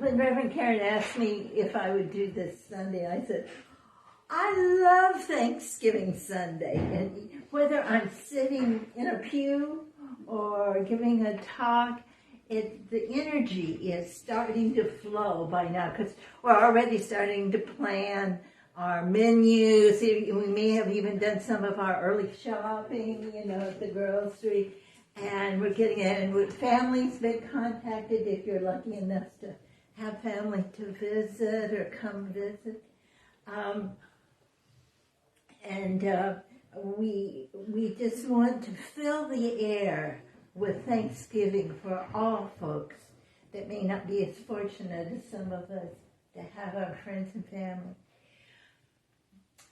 When Reverend Karen asked me if I would do this Sunday, I said, I love Thanksgiving Sunday. And whether I'm sitting in a pew or giving a talk, the energy is starting to flow by now because we're already starting to plan our menus. We may have even done some of our early shopping, at the grocery. And we're getting it. And families been contacted if you're lucky enough to have family to visit or come visit. We just want to fill the air with thanksgiving for all folks that may not be as fortunate as some of us to have our friends and family.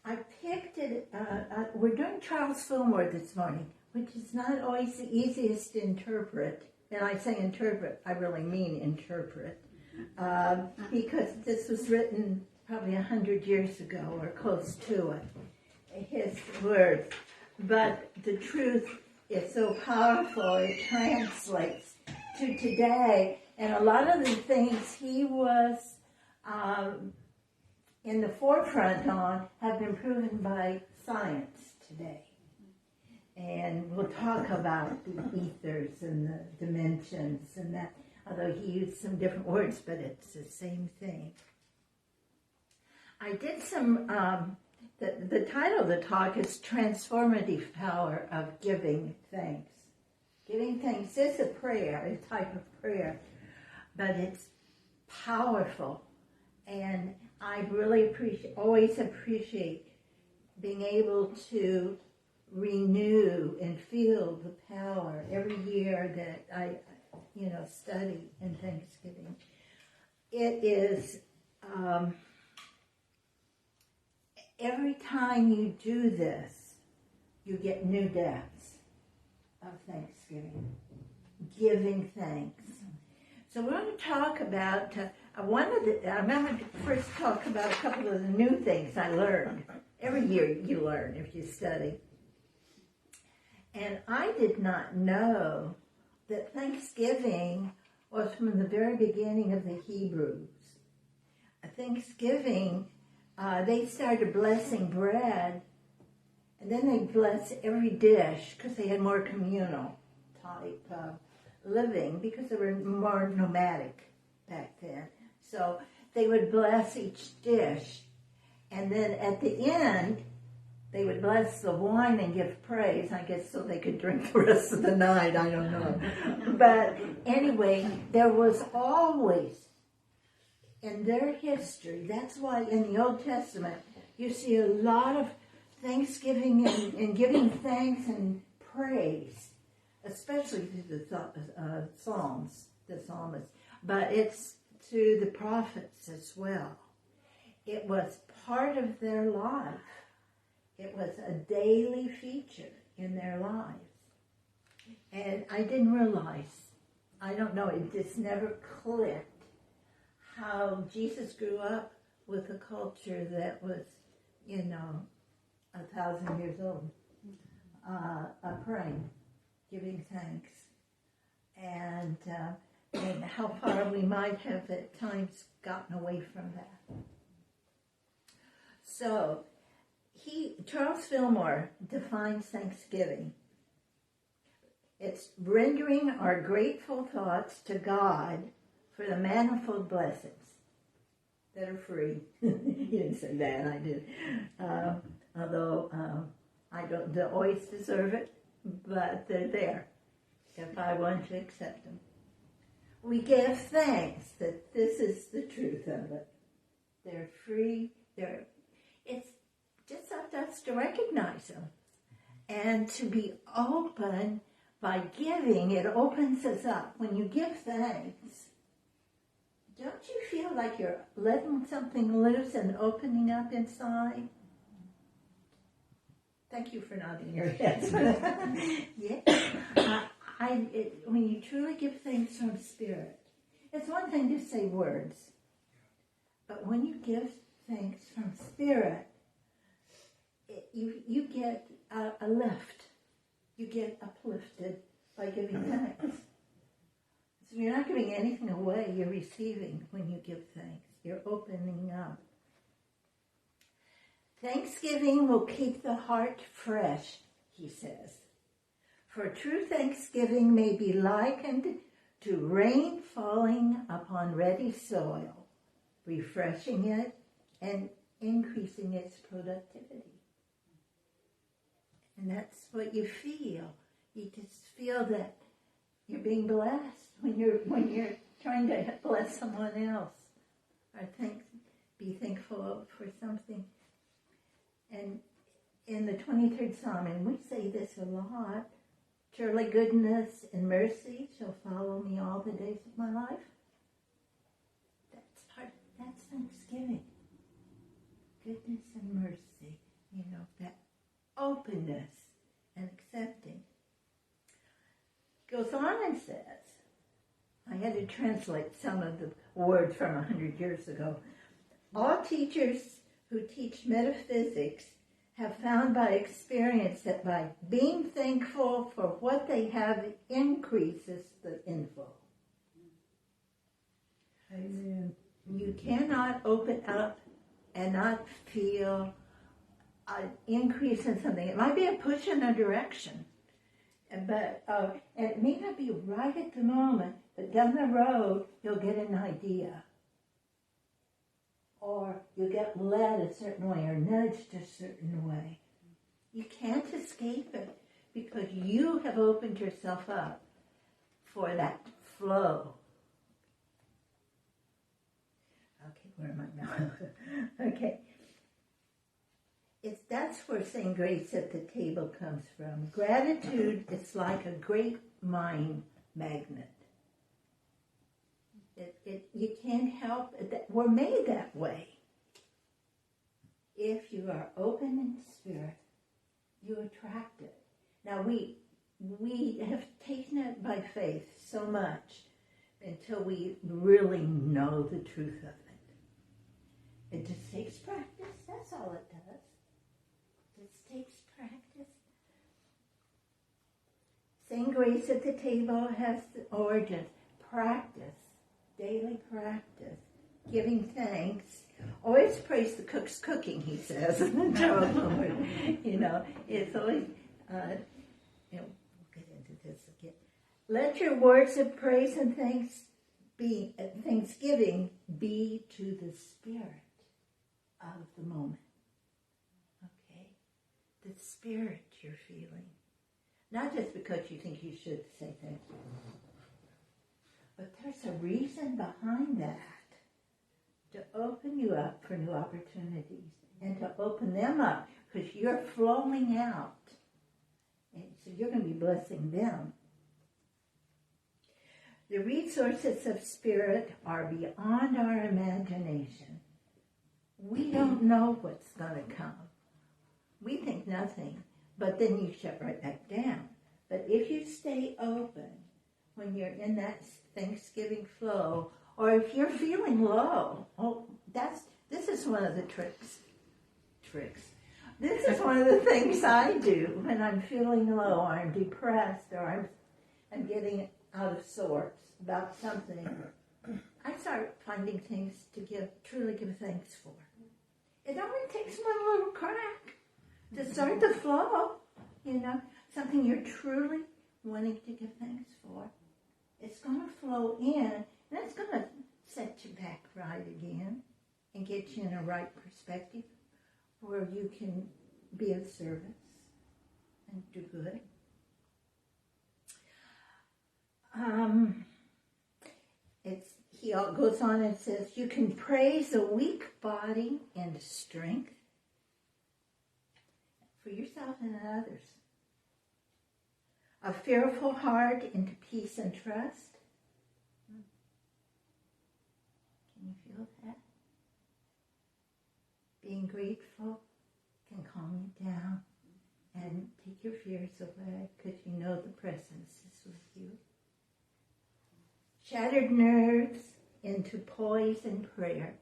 I picked it, we're doing Charles Fillmore this morning, which is not always the easiest to interpret. And I say interpret, I really mean interpret. Because this was written probably 100 years ago or close to it, his words. But the truth is so powerful, it translates to today. And a lot of the things he was in the forefront on have been proven by science today. And we'll talk about the ethers and the dimensions and that, although he used some different words, but it's the same thing. I did some, the title of the talk is Transformative Power of Giving Thanks. Giving thanks is a prayer, a type of prayer, but it's powerful. And I really always appreciate being able to renew and feel the power every year that I study in Thanksgiving. It is, every time you do this, you get new depths of Thanksgiving, giving thanks. So we're going to talk about, I'm going to first talk about a couple of the new things I learned. Every year you learn if you study. And I did not know that Thanksgiving was from the very beginning of the Hebrews. Thanksgiving, they started blessing bread, and then they blessed every dish because they had more communal type living because they were more nomadic back then. So they would bless each dish, and then at the end, they would bless the wine and give praise, I guess, so they could drink the rest of the night. I don't know. But anyway, there was always, in their history, that's why in the Old Testament, you see a lot of thanksgiving and giving thanks and praise, especially to the Psalms, the psalmists. But it's to the prophets as well. It was part of their life. It was a daily feature in their lives. And I didn't realize, I don't know, it just never clicked how Jesus grew up with a culture that was, 1,000 years old, praying, giving thanks, and how far we might have at times gotten away from that. So, Charles Fillmore defines Thanksgiving. It's rendering our grateful thoughts to God for the manifold blessings that are free. He didn't say that, I did. Although I don't always deserve it, but they're there if I want to accept them. We give thanks that this is the truth of it. They're free. It's just up to us to recognize them and to be open by giving. It opens us up. When you give thanks, don't you feel like you're letting something loose and opening up inside? Thank you for nodding your heads. Yeah. When you truly give thanks from spirit, it's one thing to say words, but when you give thanks from spirit, you get a lift. You get uplifted by giving thanks. So you're not giving anything away, you're receiving when you give thanks. You're opening up. Thanksgiving will keep the heart fresh, he says. For true thanksgiving may be likened to rain falling upon ready soil, refreshing it and increasing its productivity. And that's what you feel. You just feel that you're being blessed when you're trying to bless someone else or be thankful for something. And in the 23rd Psalm, and we say this a lot, surely goodness and mercy shall follow me all the days of my life. That's Thanksgiving. Goodness and mercy, that openness and accepting. Goes on and says, I had to translate some of the words from 100 years ago. All teachers who teach metaphysics have found by experience that by being thankful for what they have increases the info. Amen. You cannot open up and not feel an increase in something. It might be a push in a direction, but it may not be right at the moment, but down the road, you'll get an idea. Or you get led a certain way or nudged a certain way. You can't escape it because you have opened yourself up for that flow. Okay, where am I now? Okay. That's where saying grace at the table comes from. Gratitude is like a great mind magnet. You can't help it. We're made that way. If you are open in spirit, you attract it. Now we have taken it by faith so much until we really know the truth of it. It just takes practice. That's all it does. It just takes practice. Saying grace at the table has the origin. Practice. Daily practice, giving thanks. Always praise the cook's cooking, he says. It's always, we'll get into this again. Let your words of praise and thanksgiving be to the spirit of the moment. Okay? The spirit you're feeling. Not just because you think you should say thank you. But there's a reason behind that, to open you up for new opportunities and to open them up because you're flowing out. And so you're going to be blessing them. The resources of spirit are beyond our imagination. We don't know what's going to come. We think nothing, but then you shut right back down. But if you stay open, when you're in that Thanksgiving flow, or if you're feeling low, this is one of the tricks. This is one of the things I do when I'm feeling low, or I'm depressed, or I'm getting out of sorts about something. I start finding things to truly give thanks for. It only takes one little crack to start the flow, something you're truly wanting to give thanks for. It's going to flow in, and it's going to set you back right again and get you in a right perspective where you can be of service and do good. He goes on and says, you can praise a weak body into strength for yourself and others. A fearful heart into peace and trust. Can you feel that? Being grateful can calm you down and take your fears away because you know the presence is with you. Shattered nerves into poise and prayer.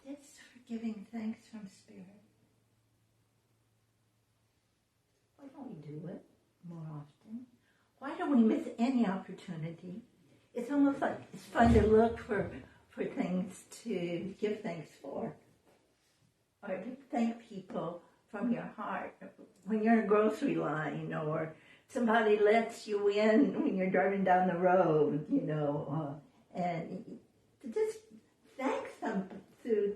This for giving thanks from spirit. Why don't we do it more often? Why don't we miss any opportunity? It's almost like it's fun to look for things to give thanks for, or to thank people from your heart when you're in a grocery line, or somebody lets you in when you're driving down the road, and to just thank them through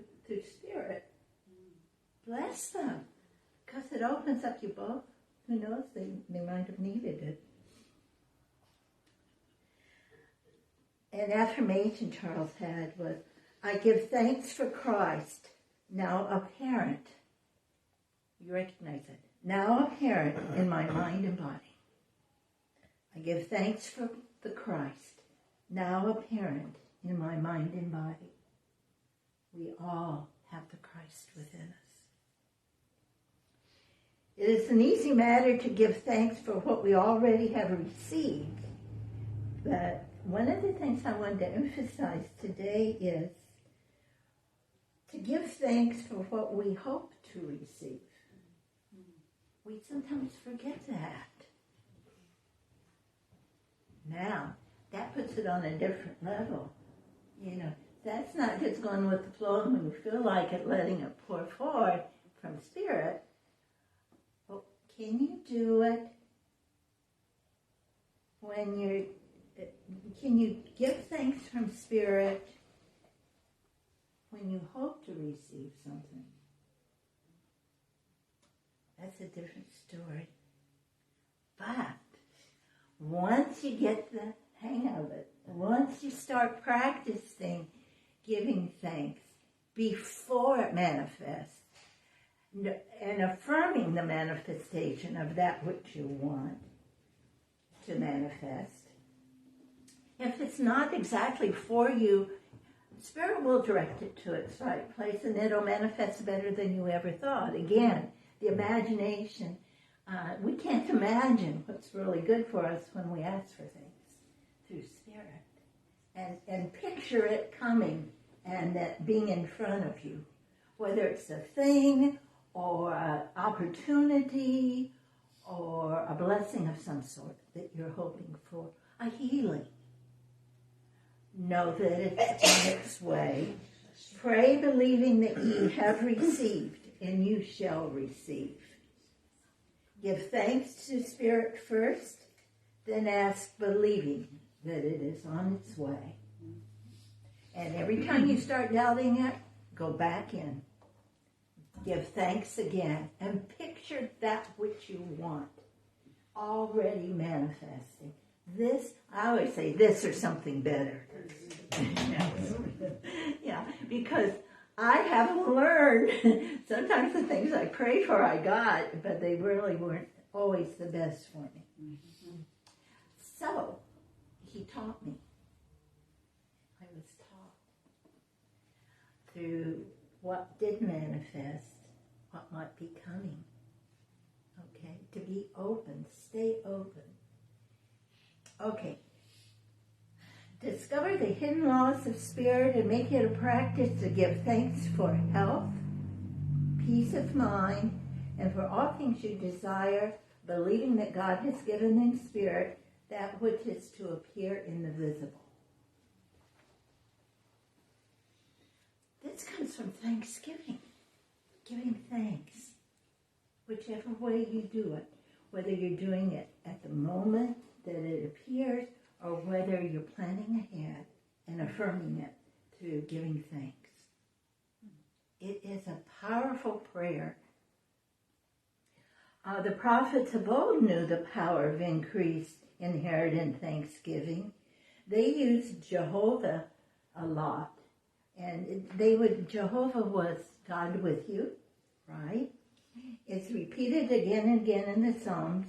spirit. Bless them, because it opens up your book. Who knows, they might have needed it. An affirmation Charles had was, I give thanks for Christ, now apparent. You recognize it. Now apparent in my mind and body. I give thanks for the Christ, now apparent in my mind and body. We all have the Christ within us. It is an easy matter to give thanks for what we already have received, but one of the things I wanted to emphasize today is to give thanks for what we hope to receive. We sometimes forget that. Now, that puts it on a different level. That's not just going with the flow and when you feel like it, letting it pour forth from spirit. Well, can you do it when can you give thanks from spirit when you hope to receive something? That's a different story. But once you get the hang of it, once you start practicing giving thanks before it manifests, and affirming the manifestation of that which you want to manifest, if it's not exactly for you, Spirit will direct it to its right place, and it'll manifest better than you ever thought. Again, the imagination. We can't imagine what's really good for us when we ask for things through Spirit. And picture it coming and that being in front of you. Whether it's a thing or an opportunity or a blessing of some sort that you're hoping for. A healing. Know that it's on its way. Pray believing that ye have received, and you shall receive. Give thanks to Spirit first, then ask believing that it is on its way. And every time you start doubting it, go back in. Give thanks again, and picture that which you want already manifesting. This, I always say this or something better. Yeah, because I haven't learned. Sometimes the things I prayed for I got, but they really weren't always the best for me. Mm-hmm. So, he taught me. I was taught through what did manifest, what might be coming. Okay, to be open, stay open. Okay. Discover the hidden laws of Spirit and make it a practice to give thanks for health, peace of mind, and for all things you desire, believing that God has given in Spirit that which is to appear in the visible. This comes from thanksgiving, giving thanks, whichever way you do it, whether you're doing it at the moment that it appears or whether you're planning ahead and affirming it through giving thanks. It is a powerful prayer. The prophets of old knew the power of increase inherent in thanksgiving. They used Jehovah a lot. And Jehovah was God with you, right? It's repeated again and again in the Psalms.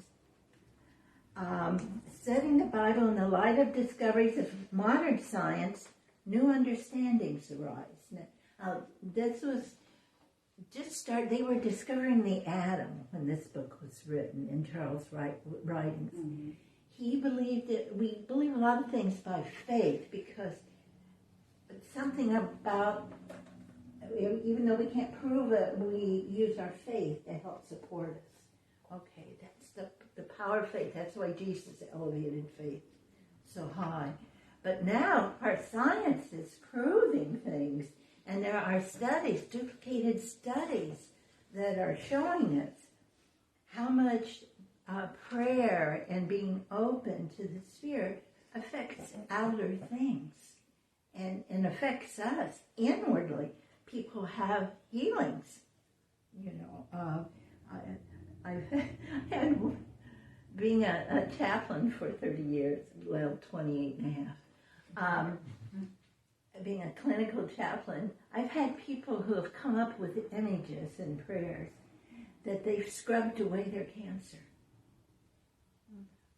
Studying the Bible in the light of discoveries of modern science, new understandings arise. Now, this was they were discovering the atom when this book was written in Charles' writings. Mm-hmm. He believed that we believe a lot of things by faith because something about, even though we can't prove it, we use our faith to help support us. Okay, that's the power of faith. That's why Jesus elevated faith so high. But now our science is proving things, and there are studies, duplicated studies, that are showing us how much prayer and being open to the Spirit affects outer things and affects us inwardly. People have healings. I've had, being a chaplain for 30 years, well, 28 and a half, being a clinical chaplain, I've had people who have come up with images and prayers that they've scrubbed away their cancer.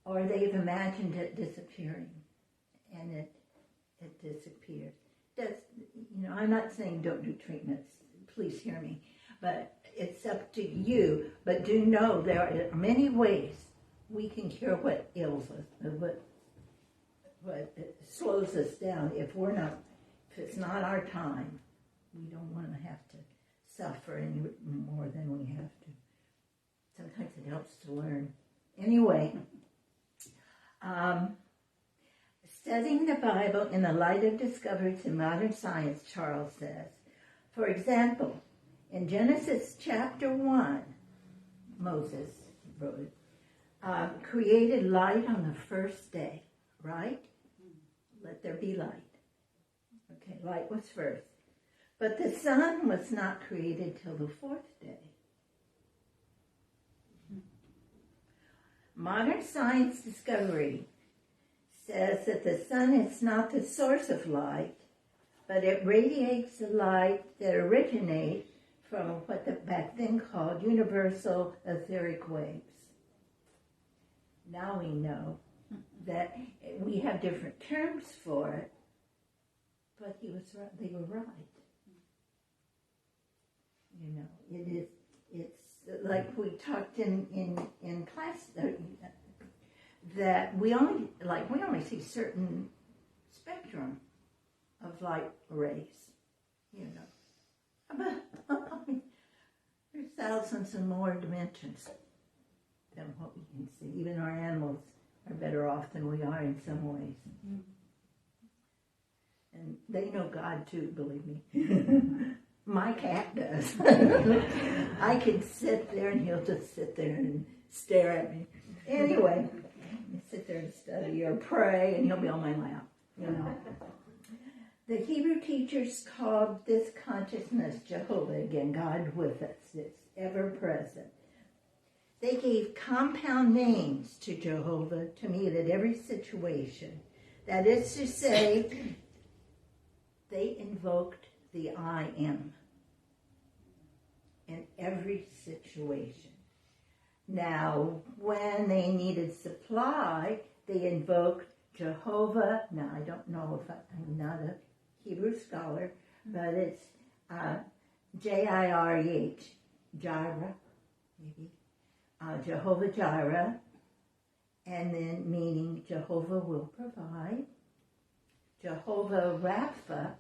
Or they've imagined it disappearing, and it disappears. I'm not saying don't do treatments, please hear me, but it's up to you. But do know there are many ways we can cure what ails us, what slows us down. If it's not our time, we don't want to have to suffer any more than we have to. Sometimes it helps to learn. Anyway, studying the Bible in the light of discoveries in modern science, Charles says. For example, in Genesis chapter 1, Moses wrote it, created light on the first day, right? Let there be light. Okay, light was first. But the sun was not created till the fourth day. Modern science discovery says that the sun is not the source of light, but it radiates the light that originates from what the back then called universal etheric waves. Now we know that we have different terms for it, but he was right. They were right. It's like we talked in class that we only see certain spectrum of light rays, But there's thousands and more dimensions than what we can see. Even our animals are better off than we are in some ways. Mm-hmm. And they know God too, believe me. My cat does. I can sit there and he'll just sit there and stare at me. Anyway, I sit there and study or pray and he'll be on my lap, The Hebrew teachers called this consciousness Jehovah, again, God with us. It's ever present. They gave compound names to Jehovah to meet at every situation. That is to say, they invoked the I am in every situation. Now, when they needed supply, they invoked Jehovah. Now, I don't know if I'm not a Hebrew scholar, but it's Jireh, Jireh, maybe, Jehovah Jireh, and then meaning Jehovah will provide. Jehovah Rapha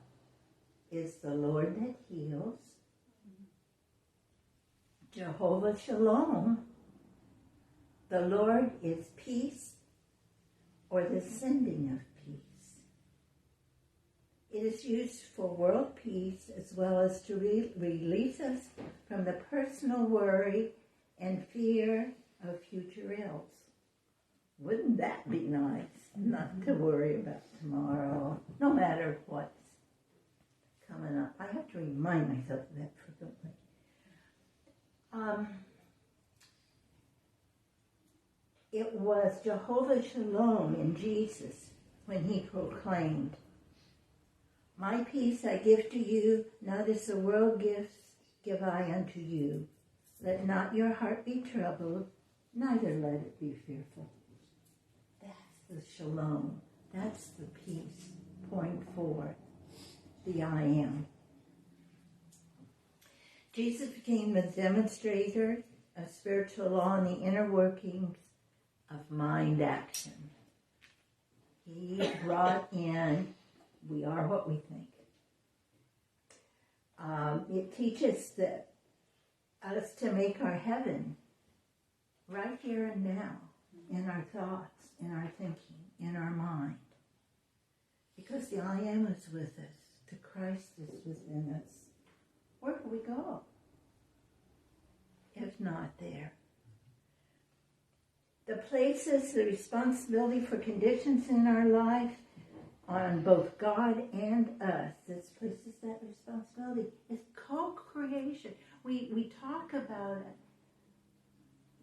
is the Lord that heals. Jehovah Shalom, the Lord is peace or the sending of peace. It is used for world peace as well as to release us from the personal worry and fear of future ills. Wouldn't that be nice? Not to worry about tomorrow, no matter what's coming up. I have to remind myself of that frequently. It was Jehovah Shalom in Jesus when he proclaimed, "My peace I give to you, not as the world gives, give I unto you. Let not your heart be troubled, neither let it be fearful." the shalom. That's the peace. Point forth. The I am. Jesus became the demonstrator of spiritual law in the inner workings of mind action. He brought in, we are what we think. It teaches us to make our heaven right here and now, in our thoughts, in our thinking, in our mind. Because the I am is with us, the Christ is within us. Where do we go if not there? The places the responsibility for conditions in our life on both God and us. This places that responsibility is co-creation. We talk about it,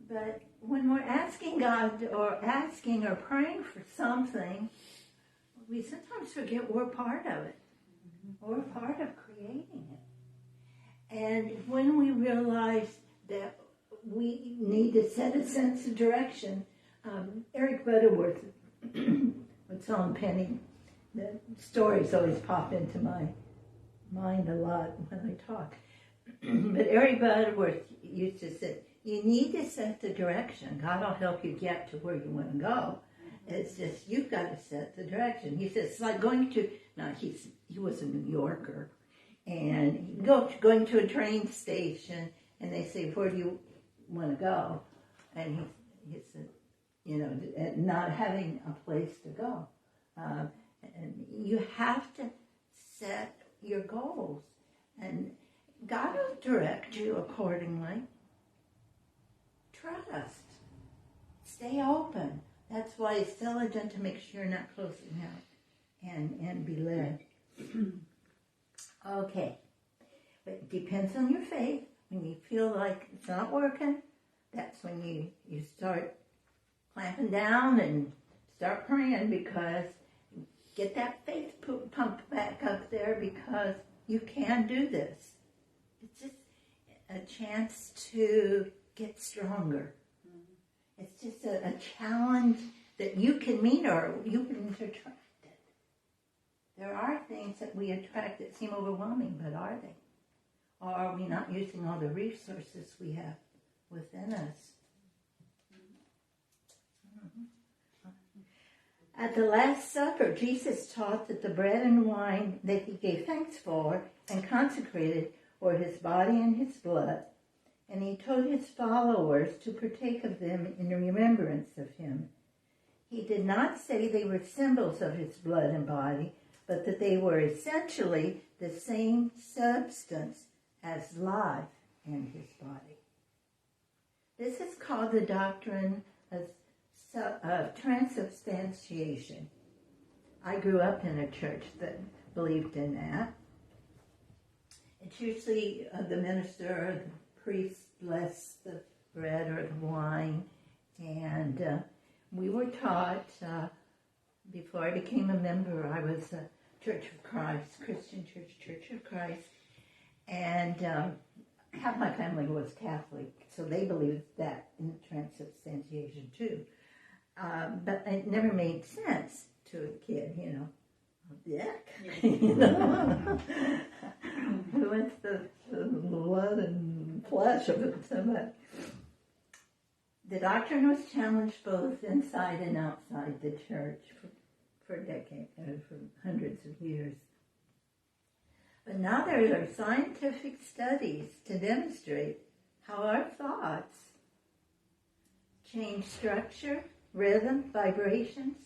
but when we're asking God or asking or praying for something, we sometimes forget we're part of it. We're part of creating it. And when we realize that we need to set a sense of direction, Eric Butterworth would tell Penny, the stories always pop into my mind a lot when I talk. But Eric Butterworth used to say, you need to set the direction. God will help you get to where you want to go. It's just, you've got to set the direction. He says, it's like going to, now he was a New Yorker, and going to a train station, and they say, where do you want to go? And he said, not having a place to go. And you have to set your goals, and God will direct you accordingly. Trust. Stay open. That's why it's diligent to make sure you're not closing out and be led. Okay. But it depends on your faith. When you feel like it's not working, that's when you start clamping down and start praying, because get that faith pumped back up there, because you can do this. It's just a chance to get stronger. It's just a challenge that you can meet, or you can attract it. There are things that we attract that seem overwhelming, but are they? Or are we not using all the resources we have within us? At the Last Supper, Jesus taught that the bread and wine that he gave thanks for and consecrated were his body and his blood. And he told his followers to partake of them in remembrance of him. He did not say they were symbols of his blood and body, but that they were essentially the same substance as life in his body. This is called the doctrine of transubstantiation. I grew up in a church that believed in that. It's usually the minister or the priest bless the bread or the wine, and we were taught, before I became a member, I was a Church of Christ, Christian Church of Christ, and half my family was Catholic, so they believed that in transubstantiation too. But it never made sense to a kid, yuck, Who wants the blood and flesh of it so much? The doctrine was challenged both inside and outside the church for decades, for hundreds of years. But now there are scientific studies to demonstrate how our thoughts change structure, rhythm, vibrations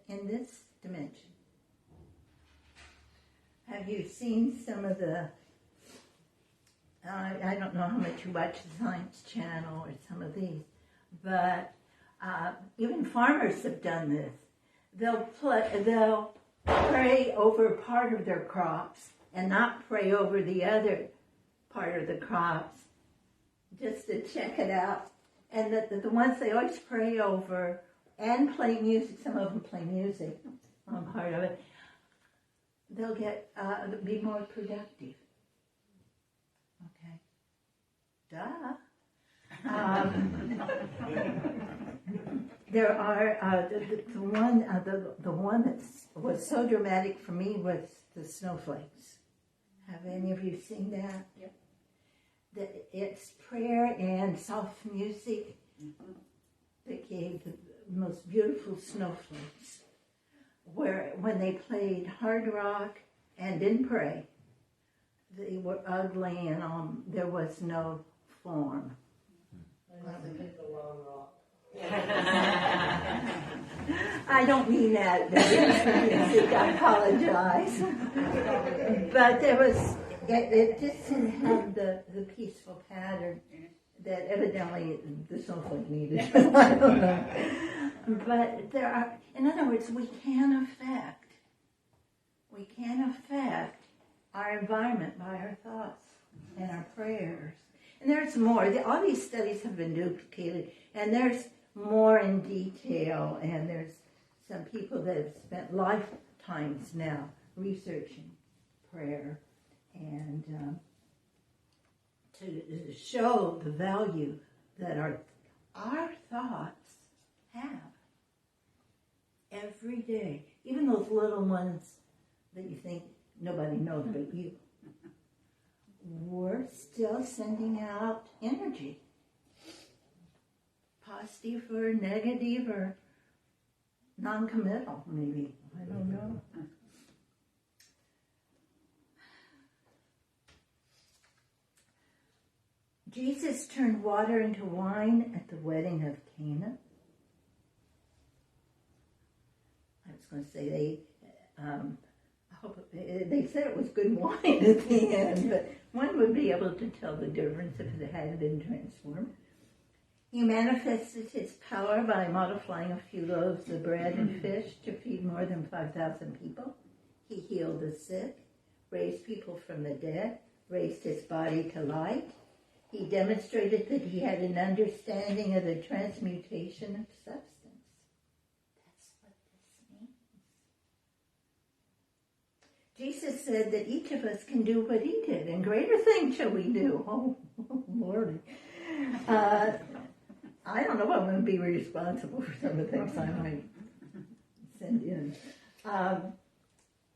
in this dimension. Have you seen some of the, I don't know how much you watch the Science Channel or some of these, but even farmers have done this. They'll pray over part of their crops and not pray over the other part of the crops, just to check it out. And the ones they always pray over and play music, some of them play music on part of it, they'll be more productive. Okay. Duh. There are the one that was so dramatic for me was the snowflakes. Have any of you seen that? Yep. It's prayer and soft music that gave the most beautiful snowflakes. Where when they played hard rock and didn't pray, they were ugly and there was no form. I don't mean that. I apologize. But there was, it just didn't have the peaceful pattern that evidently the snowflake needed. I don't know. But there are, in other words, we can affect our environment by our thoughts and our prayers. And there's more. All these studies have been duplicated, and there's more in detail, and there's some people that have spent lifetimes now researching prayer and to show the value that our thoughts have every day, even those little ones that you think nobody knows but you. We're still sending out energy, positive or negative or non-committal, maybe. I don't know. Jesus turned water into wine at the wedding of Cana. I was going to say they said it was good wine at the end, but one would be able to tell the difference if it had been transformed. He manifested his power by multiplying a few loaves of bread and fish to feed more than 5,000 people. He healed the sick, raised people from the dead, raised his body to light. He demonstrated that he had an understanding of the transmutation of substance. That's what this means. Jesus said that each of us can do what he did, and greater things shall we do. Oh, Lordy. I don't know if I'm going to be responsible for some of the things I might send in.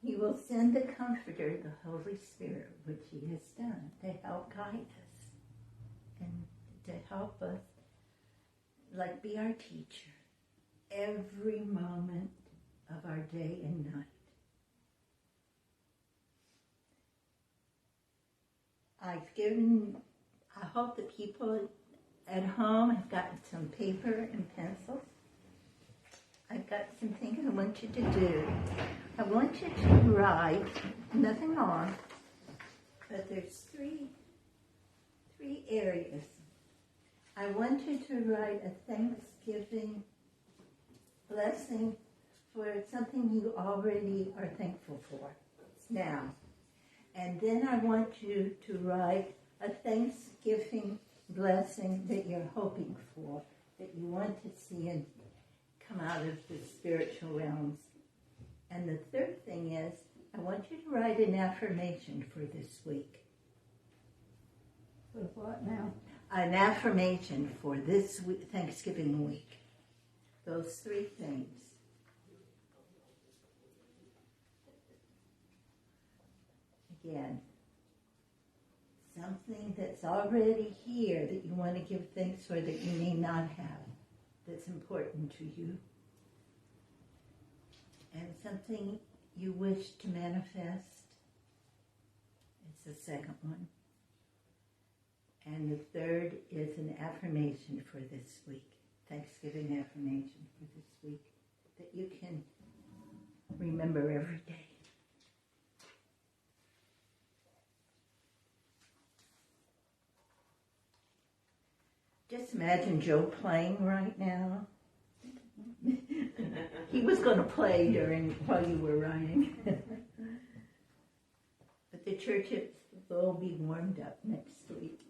He will send the Comforter, the Holy Spirit, which he has done, to help guide us and to help us, like be our teacher, every moment of our day and night. I hope the people at home have gotten some paper and pencils. I've got some things I want you to do. I want you to write, nothing long, but there's three areas. I want you to write a Thanksgiving blessing for something you already are thankful for now. And then I want you to write a Thanksgiving blessing that you're hoping for, that you want to see and come out of the spiritual realms. And the third thing is, I want you to write an affirmation for this week. For what now? An affirmation for this week, Thanksgiving week. Those three things. Again, something that's already here that you want to give thanks for that you may not have, that's important to you. And something you wish to manifest. It's the second one. And the third is an affirmation for this week. Thanksgiving affirmation for this week that you can remember every day. Just imagine Joe playing right now. He was going to play while you were writing. But the church will be warmed up next week.